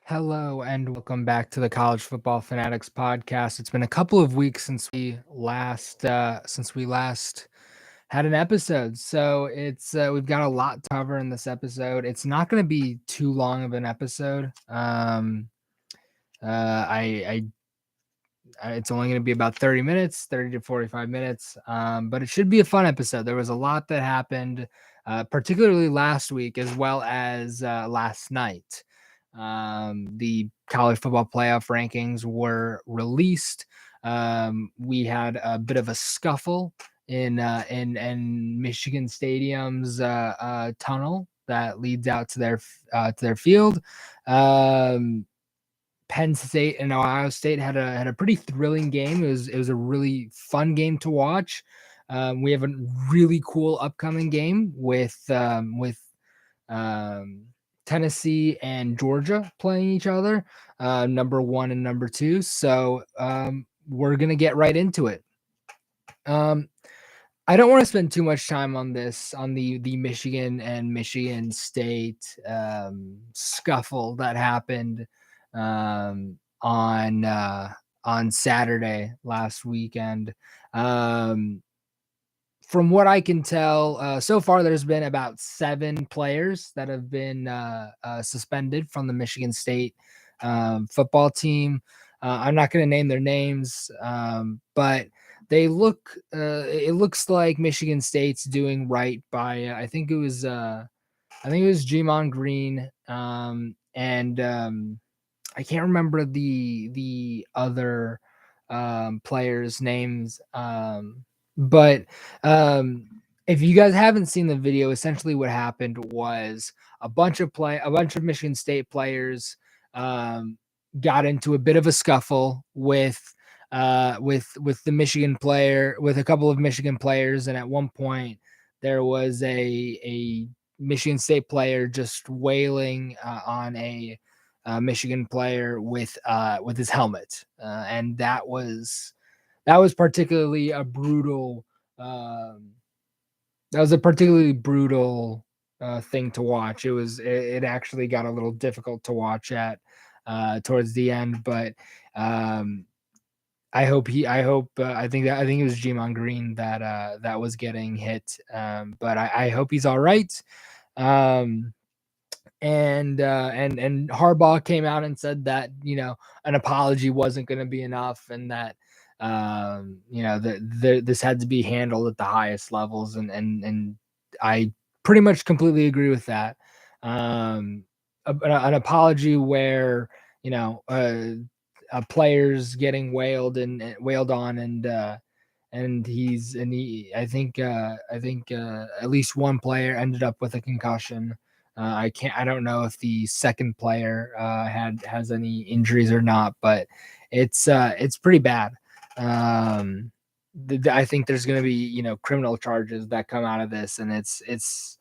Hello and welcome back to the College Football Fanatics podcast. It's been a couple of weeks since we last had an episode, so it's we've got a lot to cover in this episode. It's not going to be too long of an episode. It's only going to be about 30 minutes, 30 to 45 minutes, but it should be a fun episode. There was a lot that happened, particularly last week as well as last night. The college football playoff rankings were released. We had a bit of a scuffle in Michigan Stadium's tunnel that leads out to their field. Penn State and Ohio State had a pretty thrilling game. It was a really fun game to watch. We have a really cool upcoming game with Tennessee and Georgia playing each other, number one and number two. So we're gonna get right into it. Um, I don't want to spend too much time on the Michigan and Michigan State scuffle that happened on Saturday last weekend. From what I can tell, so far there's been about 7 players that have been suspended from the Michigan State football team. I'm not going to name their names, but they look. It looks like Michigan State's doing right by. I think it was Jimon Green, and I can't remember the other players' names. But if you guys haven't seen the video, essentially what happened was a bunch of Michigan State players got into a bit of a scuffle with the Michigan player, with a couple of Michigan players, and at one point there was a Michigan State player just wailing on a Michigan player with his helmet, and that was particularly a brutal. That was a particularly brutal thing to watch. It actually got a little difficult to watch at towards the end, but I think it was Jimon Green that was getting hit, but I hope he's all right. Um, and Harbaugh came out and said that an apology wasn't going to be enough, and that this had to be handled at the highest levels, and I pretty much completely agree with that. An apology where a player's getting wailed on, I think at least one player ended up with a concussion. I don't know if the second player has any injuries or not, but it's pretty bad. I think there's going to be criminal charges that come out of this, and it's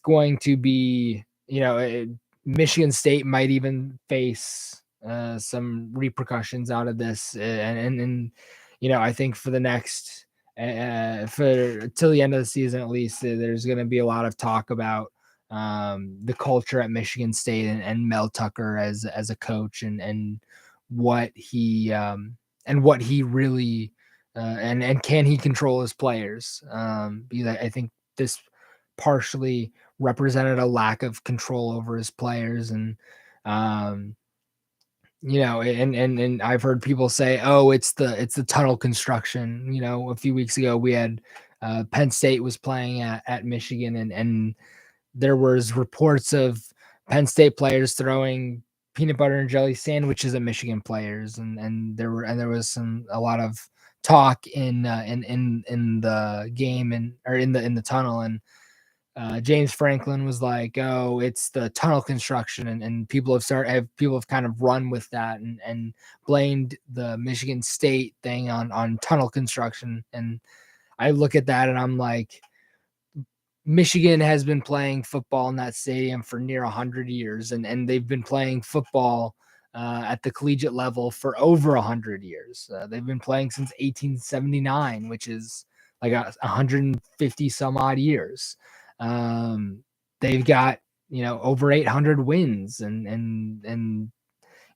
going to be Michigan State might even face some repercussions out of this, and I think for the next for till the end of the season at least, there's going to be a lot of talk about the culture at Michigan State, and Mel Tucker as a coach, and what he really and can he control his players, because I think this partially represented a lack of control over his players, and and I've heard people say, oh, it's the tunnel construction. A few weeks ago we had Penn State was playing at Michigan, and there was reports of Penn State players throwing peanut butter and jelly sandwiches at Michigan players, and there was a lot of talk in the game, or in the tunnel, and James Franklin was like, "Oh, it's the tunnel construction," and people have kind of run with that, and blamed the Michigan State thing on tunnel construction. And I look at that and I'm like, Michigan has been playing football in that stadium for near 100 years, and they've been playing football at the collegiate level for over 100 years. They've been playing since 1879, which is like 150 some odd years. They've got over 800 wins, and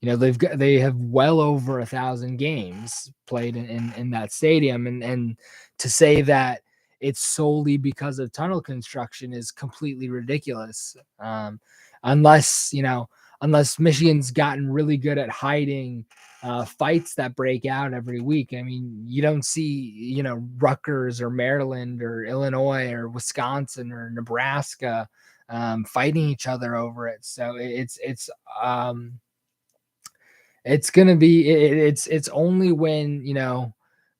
they have well over 1,000 games played in that stadium, and to say that it's solely because of tunnel construction is completely ridiculous. Unless unless Michigan's gotten really good at hiding fights that break out every week. I mean, you don't see Rutgers or Maryland or Illinois or Wisconsin or Nebraska fighting each other over it. So it's gonna be it's only when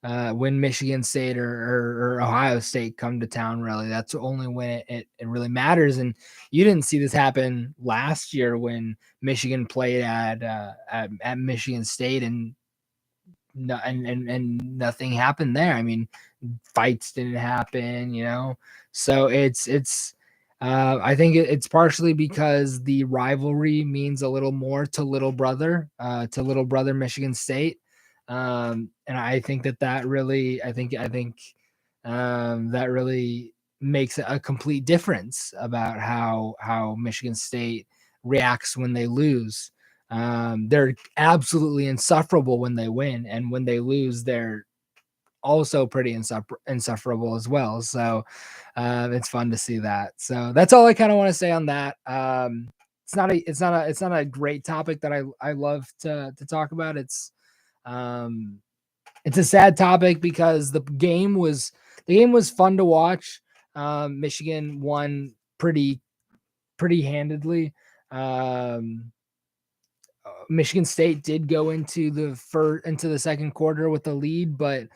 when Michigan State or Ohio State come to town. Really, that's only when it really matters. And you didn't see this happen last year when Michigan played at Michigan State, and no, and nothing happened there. I mean, fights didn't happen, So I think it's partially because the rivalry means a little more to little brother Michigan State. And I think that really, that really makes a complete difference about how Michigan State reacts when they lose. They're absolutely insufferable when they win, and when they lose, they're also pretty insufferable as well. So it's fun to see that. So that's all I kind of want to say on that. It's not a great topic that I love to talk about. It's a sad topic because the game was fun to watch. Michigan won pretty handedly. Um, Michigan State did go into the second quarter with a lead, but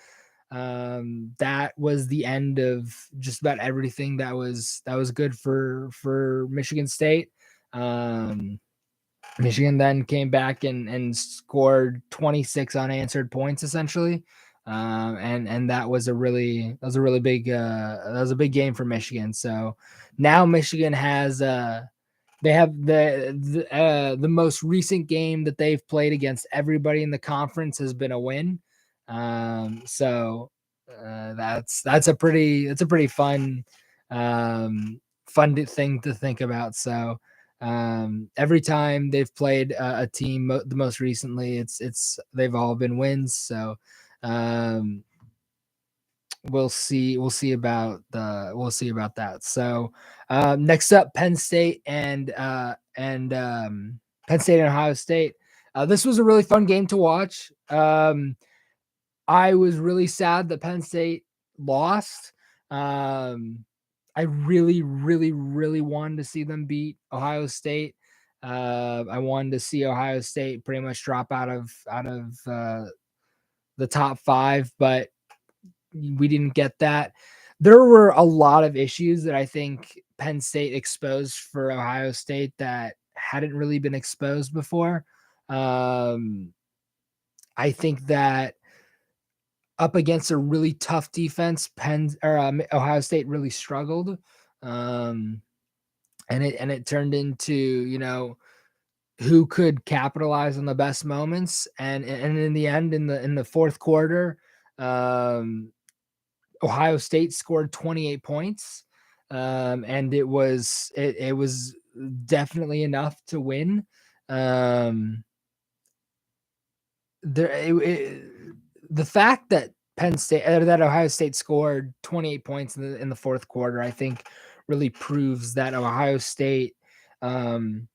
that was the end of just about everything that was good for Michigan State. Um, Michigan then came back and scored 26 unanswered points essentially. And that was a really big game for Michigan. So now Michigan has they have the most recent game that they've played against everybody in the conference has been a win. So that's a pretty fun thing to think about. So every time they've played a team, the most recently, they've all been wins. So um, we'll see about that. So next up, Penn State and Ohio State. This was a really fun game to watch. I was really sad that Penn State lost. I really, really, really wanted to see them beat Ohio State. I wanted to see Ohio State pretty much drop out of the top five, but we didn't get that. There were a lot of issues that I think Penn State exposed for Ohio State that hadn't really been exposed before. Um, I think that up against a really tough defense, Ohio State really struggled, um, and it turned into who could capitalize on the best moments, and in the end, in the fourth quarter, um, Ohio State scored 28 points, and it was definitely enough to win. Um, there the fact that Ohio State scored 28 points in the fourth quarter, I think, really proves that Ohio State um,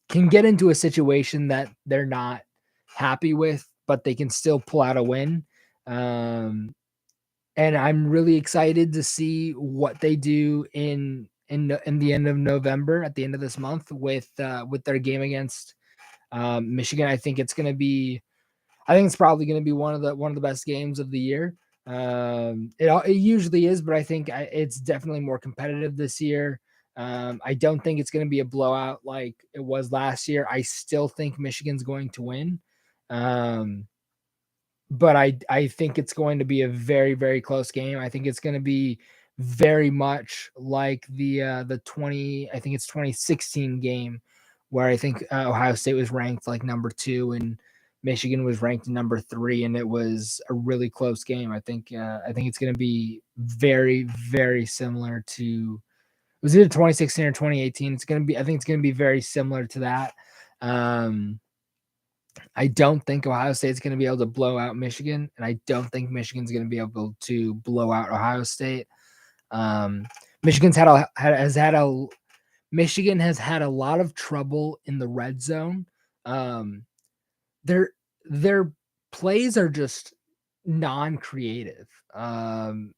can get into a situation that they're not happy with, but they can still pull out a win. Um, and I'm really excited to see what they do in the end of November, at the end of this month, with their game against Michigan. I think it's probably going to be one of the best games of the year. It usually is, but I think it's definitely more competitive this year. I don't think it's going to be a blowout like it was last year. I still think Michigan's going to win. But I think it's going to be a very, very close game. I think it's going to be very much like the 2016 game, where I think Ohio State was ranked like number 2 and Michigan was ranked number 3, and it was a really close game. I think it's going to be very, very similar to was either 2016 or 2018. It's going to be, I think it's going to be very similar to that. I don't think Ohio State's going to be able to blow out Michigan, and I don't think Michigan's going to be able to blow out Ohio State. Michigan's Michigan has had a lot of trouble in the red zone. Their plays are just non-creative. And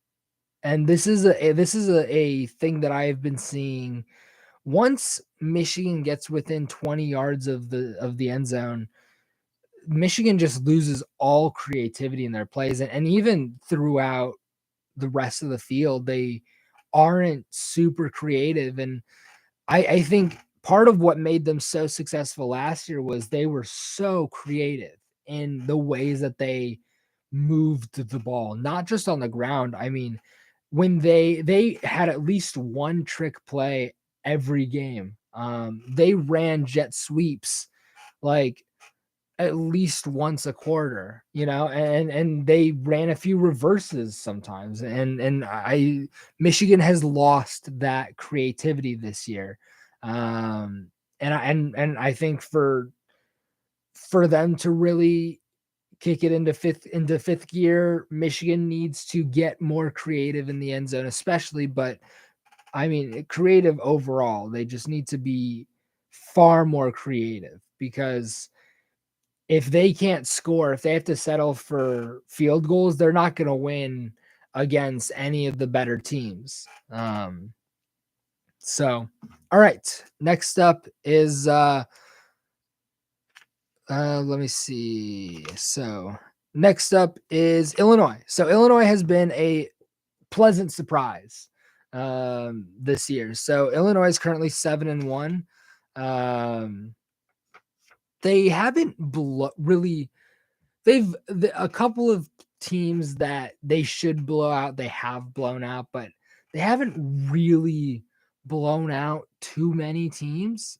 this is a thing that I've been seeing. Once Michigan gets within 20 yards of the end zone, Michigan just loses all creativity in their plays, and even throughout the rest of the field, they aren't super creative. And I think part of what made them so successful last year was they were so creative in the ways that they moved the ball, not just on the ground. I mean, when they had at least one trick play every game. They ran jet sweeps like at least once a quarter, and they ran a few reverses sometimes. And Michigan has lost that creativity this year. And I think for them to really kick it into fifth gear, Michigan needs to get more creative in the end zone, especially, but I mean, creative overall. They just need to be far more creative, because if they can't score, if they have to settle for field goals, they're not going to win against any of the better teams. So, all right. Next up is let me see. So, next up is Illinois. So, Illinois has been a pleasant surprise this year. So, Illinois is currently 7-1. They haven't really. A couple of teams that they should blow out, they have blown out, but they haven't really blown out too many teams.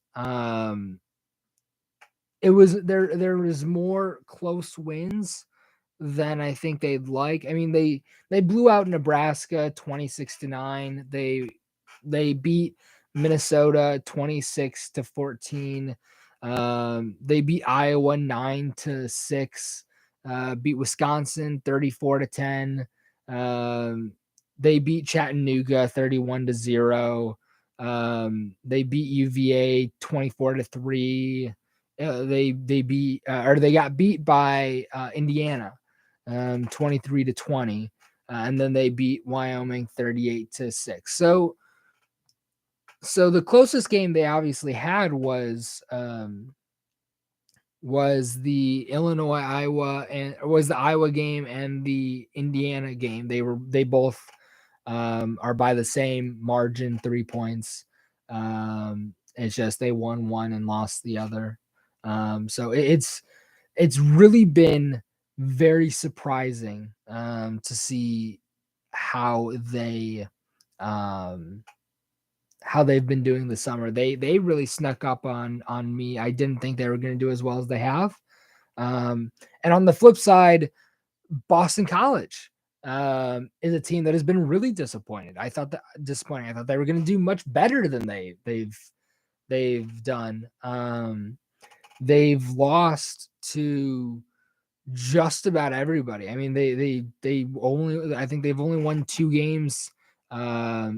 It was there was more close wins than I think they'd like. I mean, they blew out Nebraska 26-9. They beat Minnesota 26-14. They beat Iowa 9-6. Beat Wisconsin 34-10. They beat Chattanooga 31-0. They beat UVA 24-3. They got beat by Indiana 23-20. And then they beat Wyoming 38-6. So the closest game they obviously had was the Iowa game and the Indiana game. They both are by the same margin, 3 points. It's just they won one and lost the other. So it's really been very surprising to see how they've been doing this summer. They really snuck up on me. I didn't think they were going to do as well as they have. And on the flip side, Boston College is a team that has been really disappointed. I thought they were going to do much better than they've done. They've lost to just about everybody. I mean, I think they've only won 2 games. I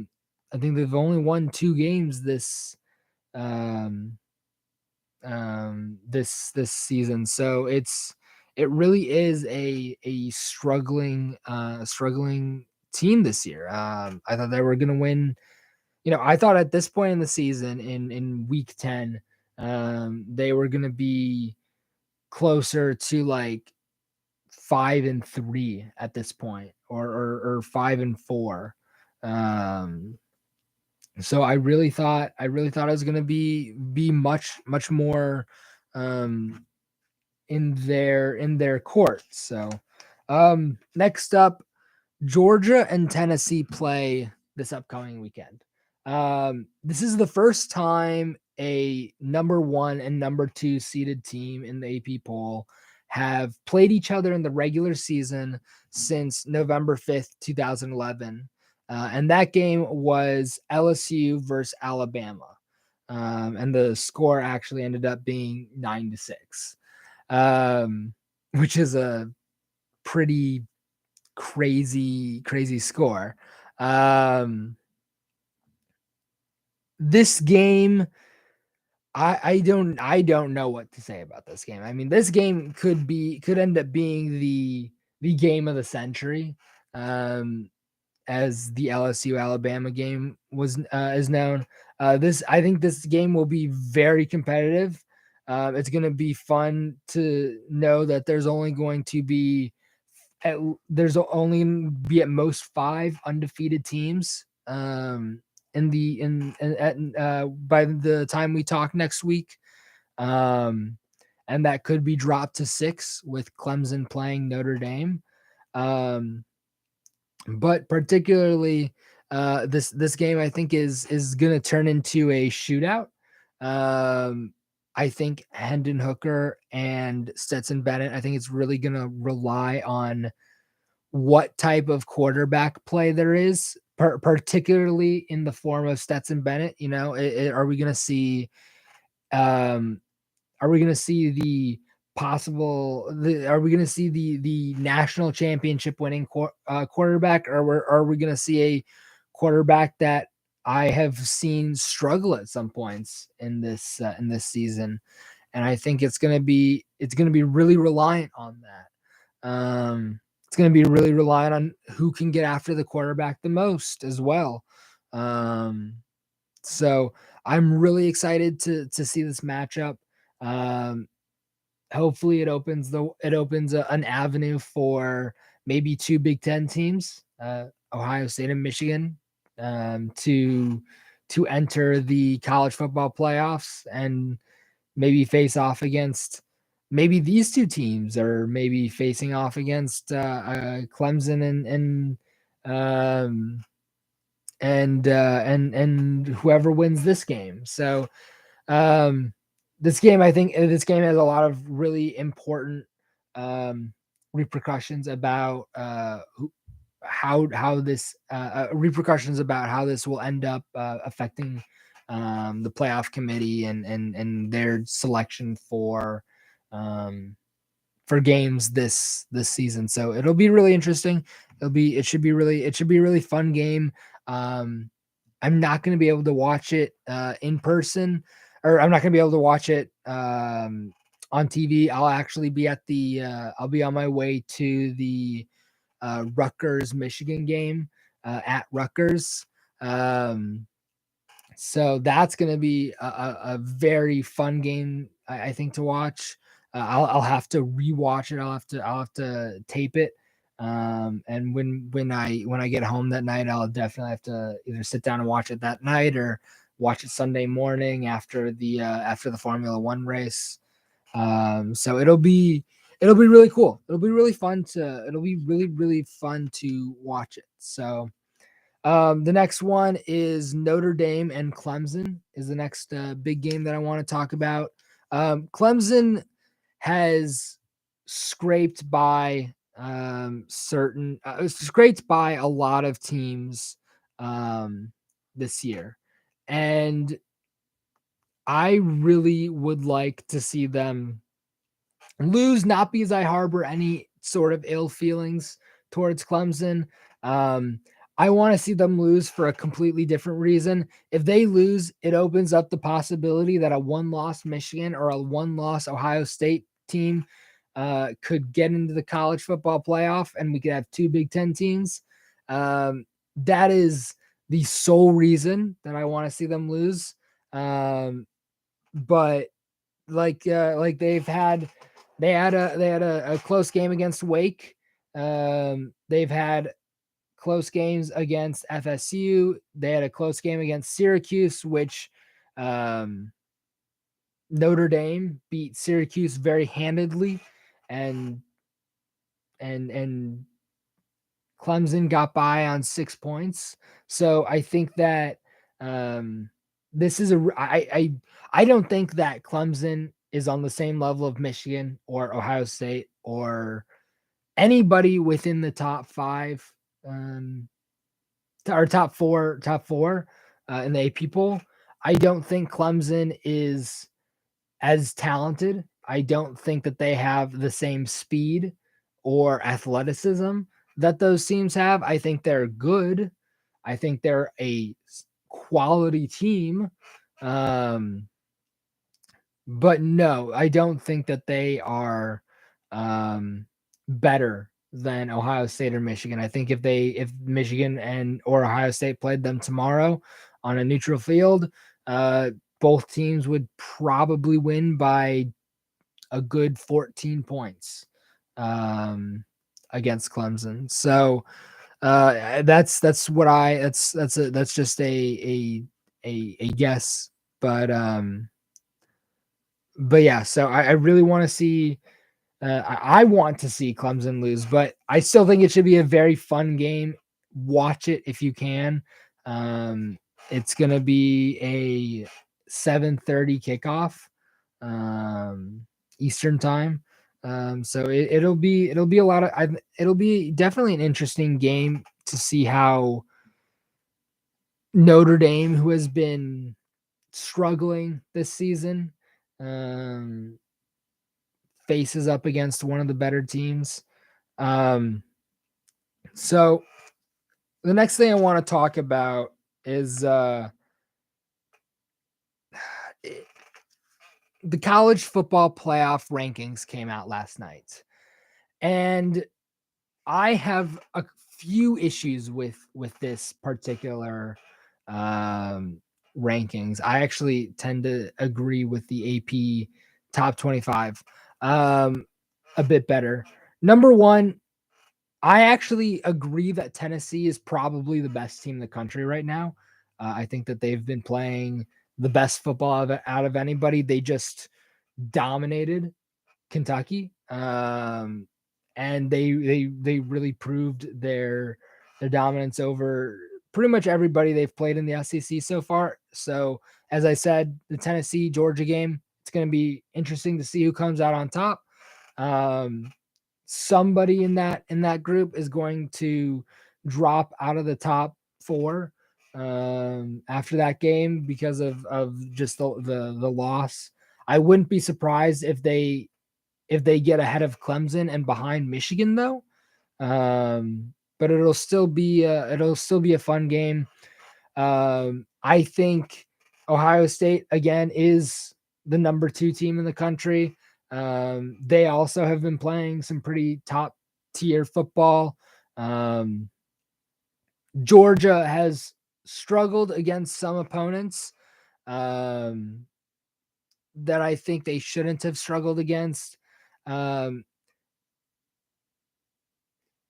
think they've only won 2 games this season. So it really is a struggling team this year. I thought they were going to win. I thought at this point in the season, in week 10, they were going to be closer to like 5-3 at this point, or 5-4. So I really thought it was going to be much more in their court. So next up, Georgia and Tennessee play this upcoming weekend. This is the first time a number 1 and number 2 seeded team in the AP poll have played each other in the regular season since November 5th, 2011. And that game was LSU versus Alabama. And the score actually ended up being 9-6, which is a pretty crazy score. This game, I don't know what to say about this game. I mean, this game could end up being the game of the century, as the LSU Alabama game was is known. This I think this game will be very competitive. It's going to be fun to know that there's only be at most 5 undefeated teams, in the in at by the time we talk next week. Um, and that could be dropped to 6 with Clemson playing Notre Dame. Um, but particularly, this game I think is going to turn into a shootout. I think Hendon Hooker and Stetson Bennett, I think it's really going to rely on what type of quarterback play there is, particularly in the form of Stetson Bennett. You know, are we going to see um, are we going to see the are we going to see the national championship winning quarterback, or are we going to see a quarterback that I have seen struggle at some points in this season? And I think it's going to be really reliant on that. It's going to be really reliant on who can get after the quarterback the most as well. So I'm really excited to see this matchup. Um, Hopefully it opens an avenue for maybe 2 Big Ten teams, Ohio State and Michigan, to enter the college football playoffs and maybe face off against maybe these 2 teams, or maybe facing off against Clemson um, and whoever wins this game. So um, I think this game has a lot of really important repercussions about how this repercussions about how this will end up affecting the playoff committee and their selection um, for games this season. So it'll be really interesting. It should be a really fun game. Um, I'm not going to be able to watch it in person, or I'm not going to be able to watch it on TV. I'll actually be I'll be on my way to the Rutgers Michigan game at Rutgers. Um, so that's going to be a very fun game, I think, to watch. I'll have to rewatch it. I'll have to tape it. And when I get home that night, I'll definitely have to either sit down and watch it that night, or watch it Sunday morning after the Formula One race. So it'll be really cool. It'll be really fun to watch it. So the next one is Notre Dame and Clemson is the next big game that I want to talk about. Clemson has scraped by scraped by a lot of teams this year, and I really would like to see them lose, not because I harbor any sort of ill feelings towards Clemson. Um, I want to see them lose for a completely different reason. If they lose, it opens up the possibility that a one-loss Michigan or a one-loss Ohio State team could get into the college football playoff, and we could have 2 Big Ten teams. That is the sole reason that I want to see them lose. But like they had a close game against Wake. They've had close games against FSU. They had a close game against Syracuse, which um, Notre Dame beat Syracuse very handedly, and and Clemson got by on 6 points. So I think that this is I don't think that Clemson is on the same level of Michigan or Ohio State or anybody within the top 5 or top four in the AP poll. I don't think Clemson is as talented. I don't think that they have the same speed or athleticism that those teams have. I think they're good. I think they're a quality team. Um, but no, I don't think that they are better than Ohio State or Michigan. I think if Michigan and or Ohio State played them tomorrow on a neutral field, uh, both teams would probably win by a good 14 points against Clemson. So that's what I that's just a guess, but yeah. So I really want to see. I want to see Clemson lose, but I still think it should be a very fun game. Watch it if you can. Um, it's gonna be a 7:30 kickoff, Eastern time. So it'll be a lot of. It'll be definitely an interesting game to see how Notre Dame, who has been struggling this season, um, faces up against one of the better teams. Um, so the next thing I want to talk about is the college football playoff rankings came out last night. And I have a few issues with this particular rankings. I actually tend to agree with the AP top 25 a bit better. Number one, I actually agree that Tennessee is probably the best team in the country right now. I think that they've been playing the best football out of anybody. They just dominated Kentucky, and they really proved their dominance over pretty much everybody they've played in the SEC so far. So, as I said, the Tennessee Georgia game, it's going to be interesting to see who comes out on top. Um, Somebody in that group is going to drop out of the top four after that game because of just the loss. I wouldn't be surprised if they get ahead of Clemson and behind Michigan though. But it'll still be a fun game. I think Ohio State again is the number 2 team in the country. They also have been playing some pretty top tier football. Um, Georgia has struggled against some opponents um, that I think they shouldn't have struggled against. Um,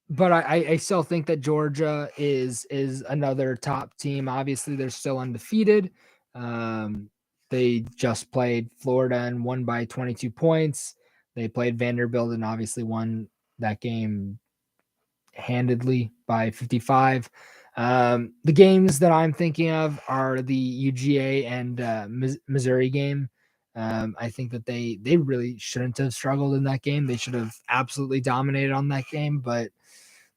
but I still think that Georgia is another top team. Obviously, they're still undefeated. Um, they just played Florida and won by 22 points. They played Vanderbilt and obviously won that game handedly by 55. The games that I'm thinking of are the UGA and Missouri game. I think that they really shouldn't have struggled in that game. They should have absolutely dominated on that game, but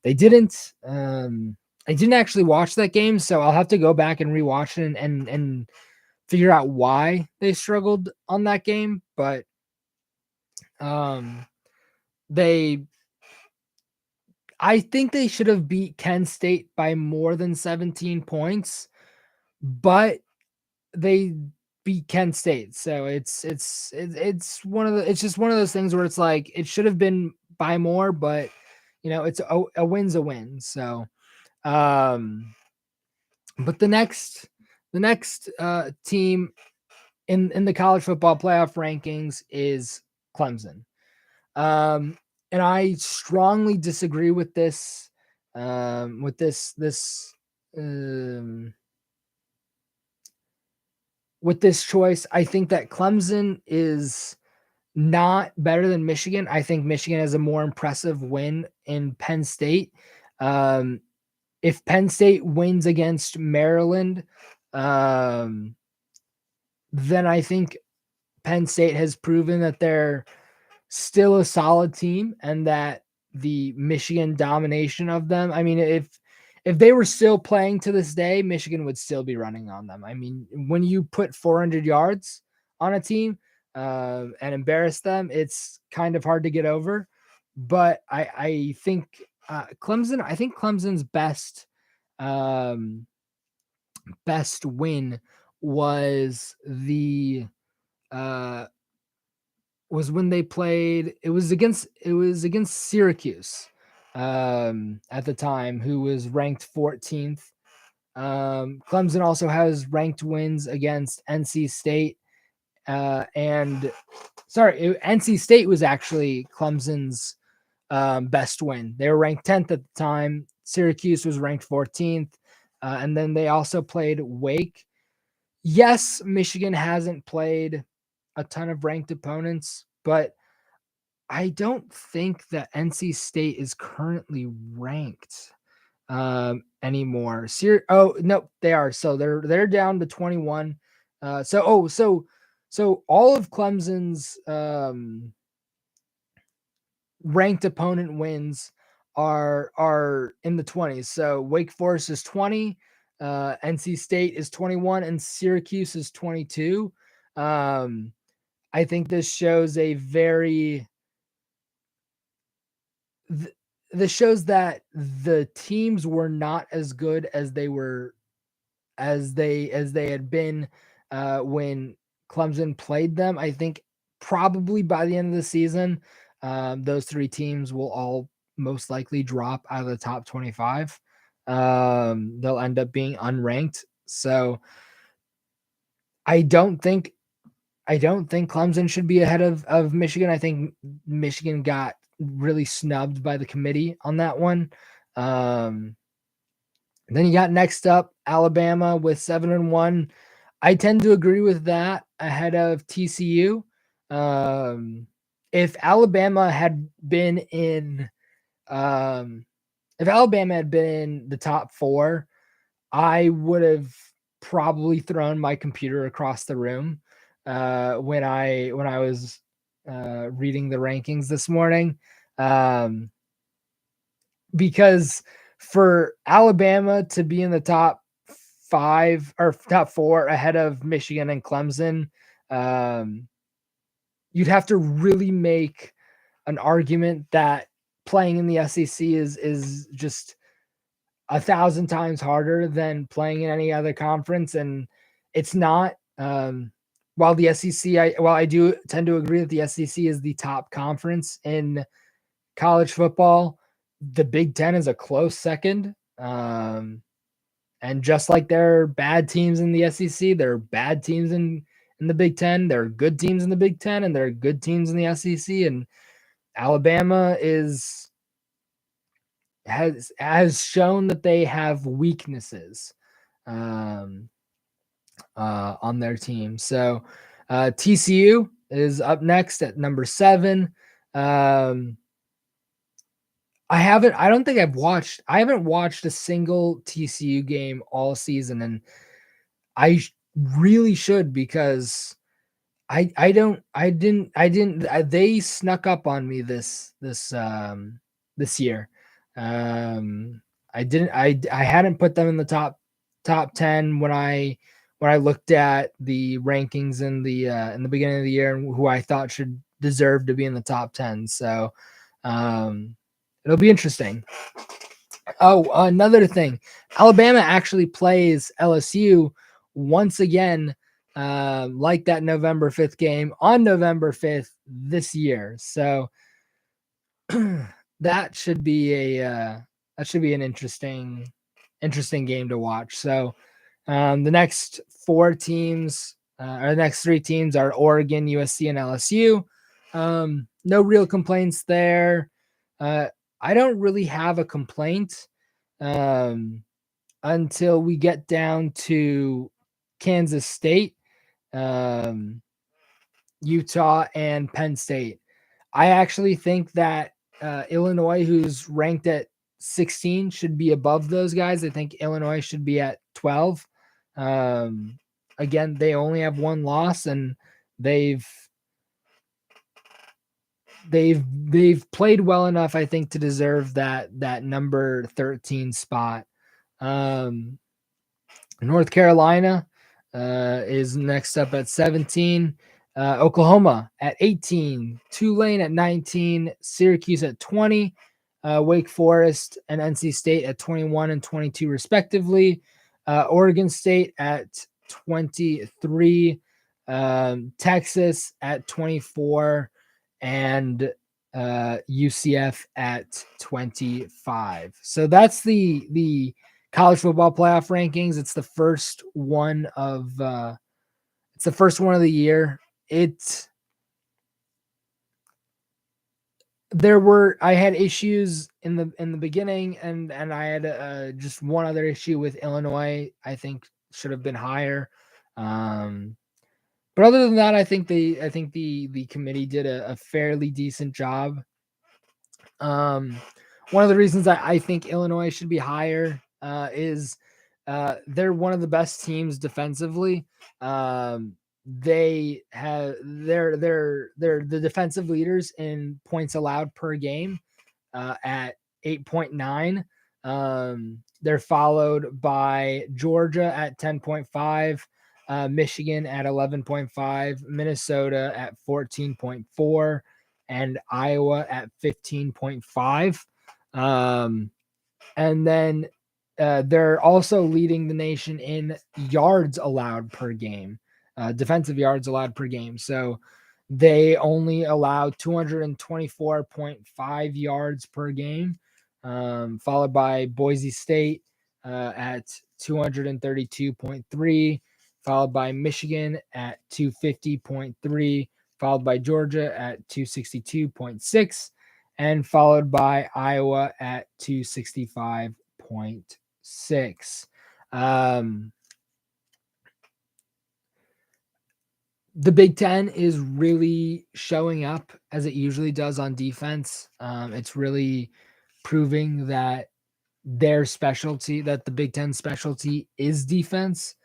they didn't. I didn't actually watch that game, so I'll have to go back and rewatch it and figure out why they struggled on that game. But um, they I think they should have beat Kent State by more than 17 points, but they beat Kent State. So it's one of the it's just one of those things where it's like it should have been by more, but it's a win's a win. So um but the next team in the college football playoff rankings is Clemson. And I strongly disagree with this um, with this choice. I think that Clemson is not better than Michigan. I think Michigan has a more impressive win in Penn State. Um, if Penn State wins against Maryland, um, then I think Penn State has proven that they're still a solid team and that the Michigan domination of them. I mean, if they were still playing to this day, Michigan would still be running on them. I mean, when you put 400 yards on a team and embarrass them, it's kind of hard to get over. But I think Clemson. I think Clemson's um, best win was the uh, was when they played. It was against Syracuse at the time, who was ranked 14th. Clemson also has ranked wins against NC State, and NC State was actually Clemson's best win. They were ranked 10th at the time. Syracuse was ranked 14th, and then they also played Wake. Yes, Michigan hasn't played a ton of ranked opponents, but I don't think that NC State is currently ranked anymore. Oh no, they are. So they're down to 21. So all of Clemson's ranked opponent wins are in the 20s. So Wake Forest is 20, NC State is 21, and Syracuse is 22. I think this shows a very this shows that the teams were not as good as they had been when Clemson played them. I think probably by the end of the season, those three teams will all most likely drop out of the top 25. They'll end up being unranked. So I don't think Clemson should be ahead of Michigan. I think Michigan got really snubbed by the committee on that one. Then you got next up Alabama with 7-1. I tend to agree with that ahead of TCU. If Alabama had been in, if Alabama had been in the top 4, I would have probably thrown my computer across the room when I was reading the rankings this morning, because for Alabama to be in the top 5 or top 4 ahead of Michigan and Clemson, you'd have to really make an argument that playing in the SEC is just 1,000 times harder than playing in any other conference, and it's not. While the SEC, while I do tend to agree that the SEC is the top conference in college football, the Big Ten is a close second. And just like there are bad teams in the SEC, there are bad teams in the Big Ten. There are good teams in the Big Ten, and there are good teams in the SEC. And Alabama has shown that they have weaknesses on their team. So TCU is up next at number 7. I haven't watched a single TCU game all season, and really should, because they snuck up on me this year. I hadn't put them in the top 10 when I looked at the rankings in the beginning of the year, and who I thought should deserve to be in the top 10. So it'll be interesting. Oh, another thing, Alabama actually plays LSU once again, like that November 5th game on November 5th this year. So that should be an interesting game to watch. So the next 4 teams, or the next 3 teams, are Oregon, USC, and LSU. No real complaints there. I don't really have a complaint until we get down to Kansas State, Utah, and Penn State. I actually think that Illinois, who's ranked at 16, should be above those guys. I think Illinois should be at 12. Again, they only have 1 loss, and they've played well enough, I think, to deserve that number 13 spot. North Carolina is next up at 17. Oklahoma at 18. Tulane at 19. Syracuse at 20. Wake Forest and NC State at 21 and 22 respectively. Oregon State at 23. Texas at 24. And UCF at 25. So that's the college football playoff rankings. It's the first one of the year. I had issues in the beginning, and I had just one other issue with Illinois. I think should have been higher. But other than that, I think the committee did a fairly decent job. One of the reasons I think Illinois should be higher is they're one of the best teams defensively. They're the defensive leaders in points allowed per game at 8.9. They're followed by Georgia at 10.5. Michigan at 11.5, Minnesota at 14.4, and Iowa at 15.5. And then they're also leading the nation in yards allowed per game, defensive yards allowed per game. So they only allow 224.5 yards per game, followed by Boise State at 232.3, followed by Michigan at 250.3, followed by Georgia at 262.6, and followed by Iowa at 265.6. The Big Ten is really showing up as it usually does on defense. It's really proving that that the Big Ten specialty is defense.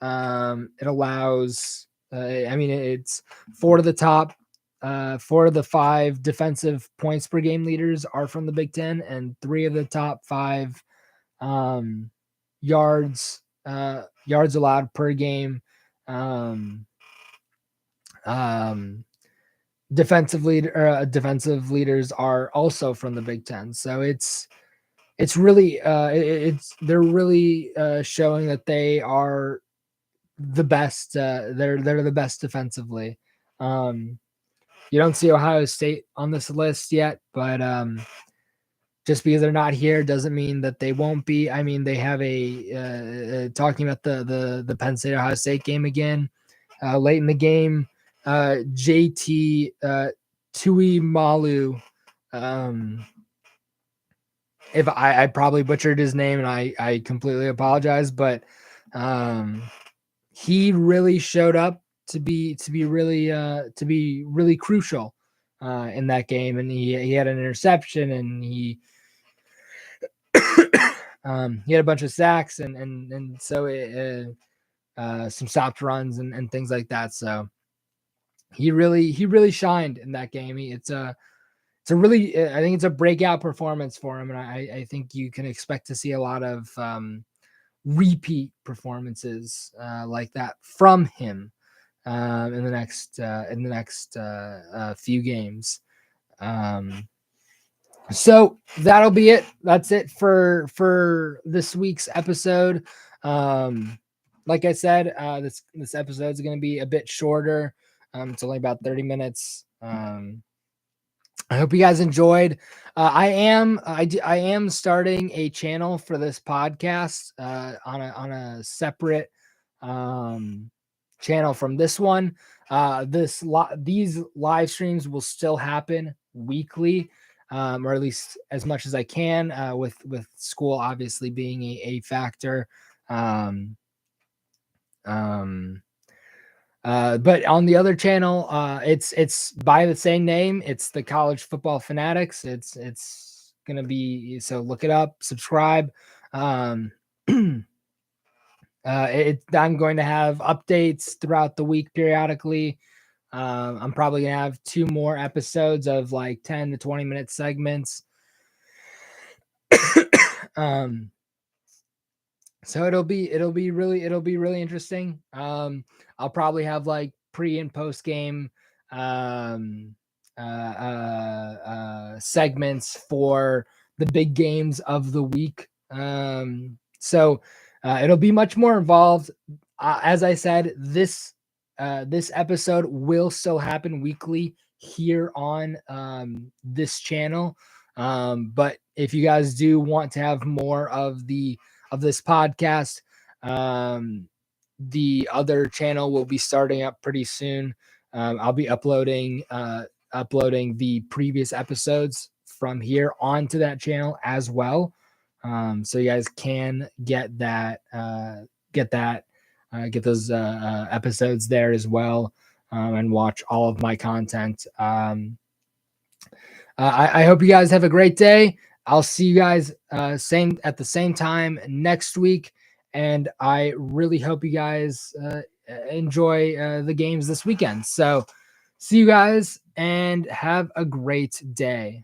It allows, it's four of the 5 defensive points per game leaders are from the Big Ten, and 3 of the top 5 yards allowed per game. Defensive leaders are also from the Big Ten. So they're really showing that they are the best. They're the best defensively. You don't see Ohio State on this list yet, but just because they're not here doesn't mean that they won't be. I mean, they have talking about the Penn State Ohio State game again late in the game. JT Tuimalu. If I probably butchered his name, and I completely apologize, but he really showed up to be really crucial in that game, and he had an interception, and he had a bunch of sacks, and so some stopped runs and things like that. So he really shined in that game. I think it's a breakout performance for him, and I think you can expect to see a lot of repeat performances like that from him in the next few games. So that'll be it. That's it for this week's episode. Like I said, this episode is going to be a bit shorter. It's only about 30 minutes. I hope you guys enjoyed. I am starting a channel for this podcast on a separate channel from this one. These live streams will still happen weekly, or at least as much as I can, with school obviously being a factor. But on the other channel, it's by the same name. It's the College Football Fanatics. It's gonna be, so look it up, subscribe. I'm going to have updates throughout the week periodically. I'm probably gonna have 2 more episodes of like 10 to 20 minute segments. So it'll be really interesting. I'll probably have like pre and post game um segments for the big games of the week. So it'll be much more involved. As I said, this episode will still happen weekly here on this channel. But if you guys do want to have more of this podcast, um, the other channel will be starting up pretty soon. I'll be uploading the previous episodes from here onto that channel as well. So you guys can get those episodes there as well, and watch all of my content. I hope you guys have a great day. I'll see you guys same at the same time next week, and I really hope you guys enjoy the games this weekend. So, see you guys and have a great day.